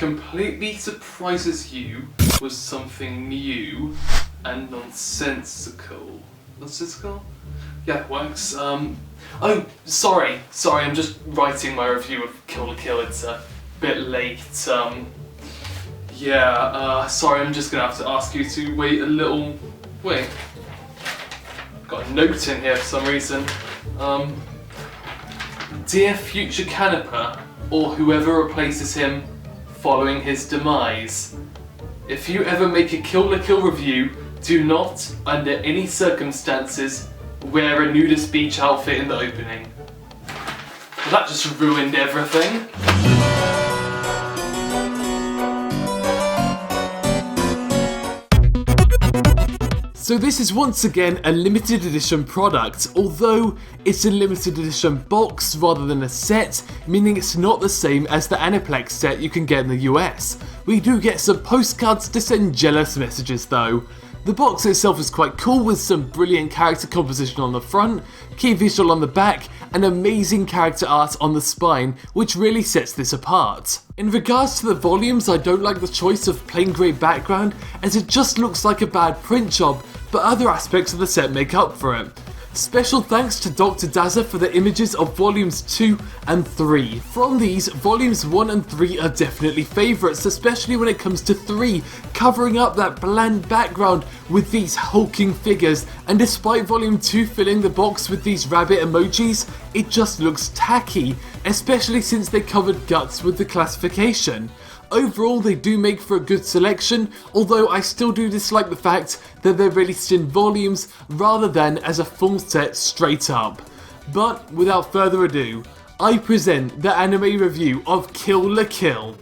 completely surprises you with something new and nonsensical. Nonsensical? Yeah, it works. Oh, sorry, I'm just writing my review of Kill la Kill. It's a bit late. Sorry, I'm just gonna have to ask you to wait a little. Wait. Got a note in here for some reason. Dear future Canepa, or whoever replaces him following his demise, if you ever make a Kill la Kill review, do not, under any circumstances, wear a nudist beach outfit in the opening. Well, that just ruined everything. So this is once again a limited edition product, although it's a limited edition box rather than a set, meaning it's not the same as the Aniplex set you can get in the US. We do get some postcards to send jealous messages though. The box itself is quite cool with some brilliant character composition on the front, key visual on the back, and amazing character art on the spine, which really sets this apart. In regards to the volumes, I don't like the choice of plain grey background as it just looks like a bad print job, but other aspects of the set make up for it. Special thanks to Dr. Dazza for the images of volumes 2 and 3. From these, volumes 1 and 3 are definitely favourites, especially when it comes to 3, covering up that bland background with these hulking figures, and despite volume 2 filling the box with these rabbit emojis, it just looks tacky, especially since they covered guts with the classification. Overall, they do make for a good selection, although I still do dislike the fact that they're released in volumes rather than as a full set straight up. But without further ado, I present the anime review of Kill la Kill.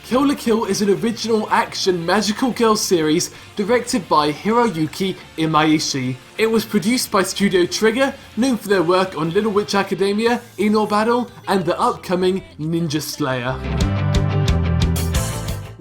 Kill la Kill is an original action magical girl series directed by Hiroyuki Imaishi. It was produced by Studio Trigger, known for their work on Little Witch Academia, Ino Battle, and the upcoming Ninja Slayer.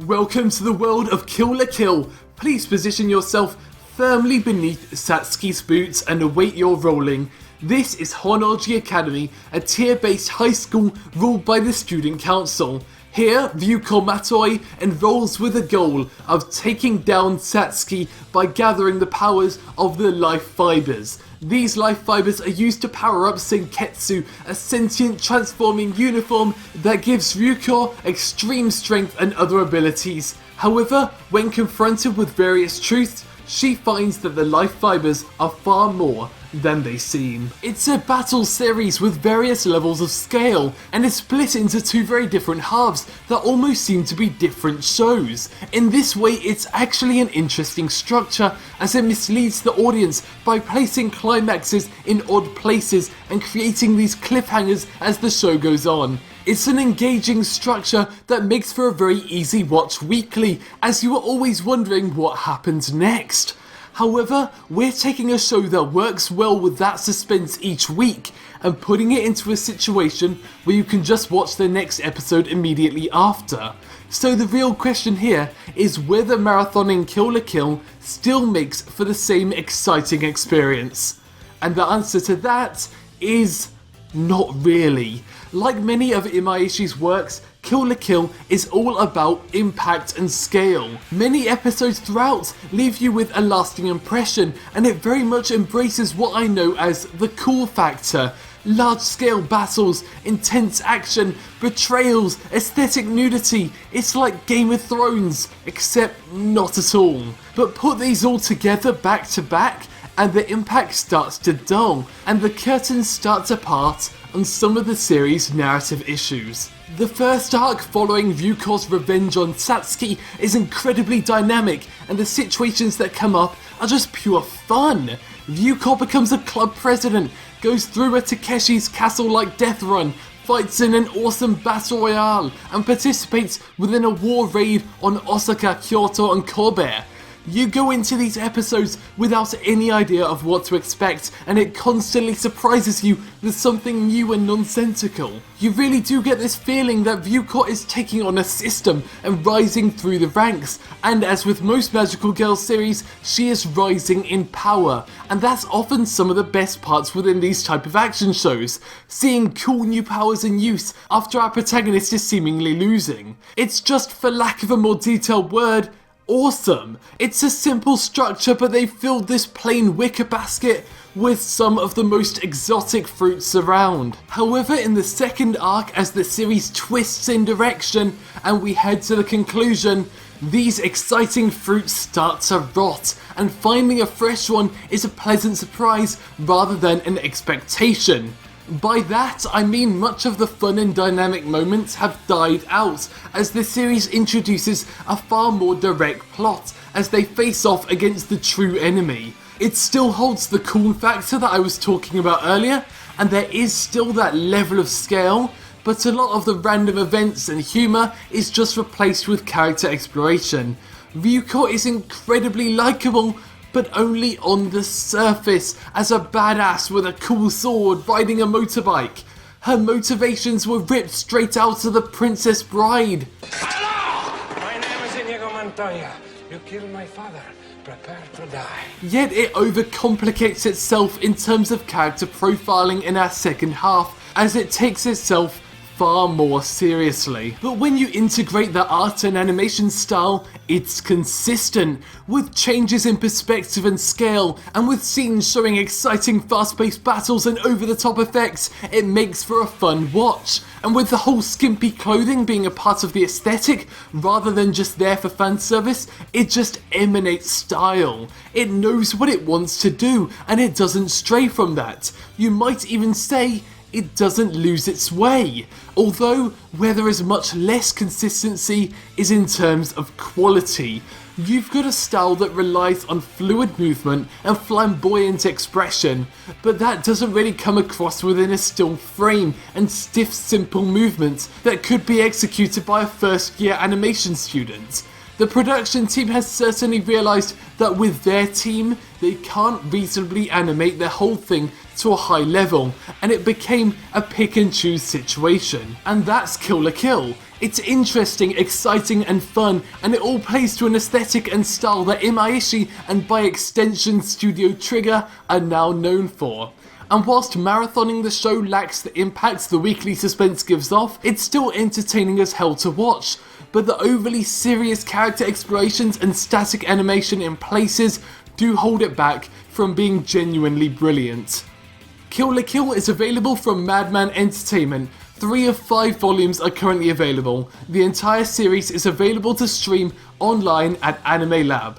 Welcome to the world of Kill la Kill. Please position yourself firmly beneath Satsuki's boots and await your rolling. This is Honnoji Academy, a tier-based high school ruled by the Student Council. Here, Ryuko Matoi enrolls with the goal of taking down Satsuki by gathering the powers of the life fibers. These life fibers are used to power up Senketsu, a sentient transforming uniform that gives Ryuko extreme strength and other abilities. However, when confronted with various truths, she finds that the life fibers are far more than they seem. It's a battle series with various levels of scale, and is split into two very different halves that almost seem to be different shows. In this way, it's actually an interesting structure, as it misleads the audience by placing climaxes in odd places and creating these cliffhangers as the show goes on. It's an engaging structure that makes for a very easy watch weekly, as you are always wondering what happens next. However, we're taking a show that works well with that suspense each week and putting it into a situation where you can just watch the next episode immediately after. So the real question here is whether marathoning Kill la Kill still makes for the same exciting experience. And the answer to that is not really. Like many of Imaishi's works, Kill la Kill is all about impact and scale. Many episodes throughout leave you with a lasting impression, and it very much embraces what I know as the cool factor. Large scale battles, intense action, betrayals, aesthetic nudity. It's like Game of Thrones, except not at all. But put these all together back to back, and the impact starts to dull, and the curtains start to part on some of the series' narrative issues. The first arc following Ryuko's revenge on Satsuki is incredibly dynamic, and the situations that come up are just pure fun. Ryuko becomes a club president, goes through a Takeshi's Castle-like death run, fights in an awesome battle royale, and participates within a war raid on Osaka, Kyoto, and Kobe. You go into these episodes without any idea of what to expect, and it constantly surprises you with something new and nonsensical. You really do get this feeling that Vucot is taking on a system and rising through the ranks, and as with most Magical Girl series, she is rising in power, and that's often some of the best parts within these type of action shows, seeing cool new powers in use after our protagonist is seemingly losing. It's just, for lack of a more detailed word, awesome. It's a simple structure, but they filled this plain wicker basket with some of the most exotic fruits around. However, in the second arc, as the series twists in direction and we head to the conclusion, these exciting fruits start to rot, and finding a fresh one is a pleasant surprise rather than an expectation. By that, I mean much of the fun and dynamic moments have died out, as the series introduces a far more direct plot as they face off against the true enemy. It still holds the cool factor that I was talking about earlier, and there is still that level of scale, but a lot of the random events and humour is just replaced with character exploration. Vucot is incredibly likeable, but only on the surface, as a badass with a cool sword riding a motorbike. Her motivations were ripped straight out of The Princess Bride. Hello! My name is Inigo Montoya. You killed my father. Prepare to die. Yet it overcomplicates itself in terms of character profiling in our second half, as it takes itself far more seriously. But when you integrate the art and animation style, it's consistent, with changes in perspective and scale, and with scenes showing exciting fast-paced battles and over-the-top effects, it makes for a fun watch. And with the whole skimpy clothing being a part of the aesthetic, rather than just there for fan service, it just emanates style. It knows what it wants to do, and it doesn't stray from that. You might even say it doesn't lose its way, although where there is much less consistency is in terms of quality. You've got a style that relies on fluid movement and flamboyant expression, but that doesn't really come across within a still frame and stiff, simple movements that could be executed by a first-year animation student. The production team has certainly realised that with their team, they can't reasonably animate their whole thing to a high level, and it became a pick and choose situation. And that's Kill la Kill. It's interesting, exciting and fun, and it all plays to an aesthetic and style that Imaishi and by extension Studio Trigger are now known for. And whilst marathoning the show lacks the impact the weekly suspense gives off, it's still entertaining as hell to watch, but the overly serious character explorations and static animation in places do hold it back from being genuinely brilliant. Kill la Kill is available from Madman Entertainment. 3 of 5 volumes are currently available. The entire series is available to stream online at Anime Lab.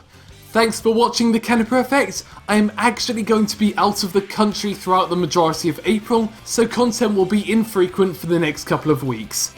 Thanks for watching The Canepa Effect. I am actually going to be out of the country throughout the majority of April, so content will be infrequent for the next couple of weeks.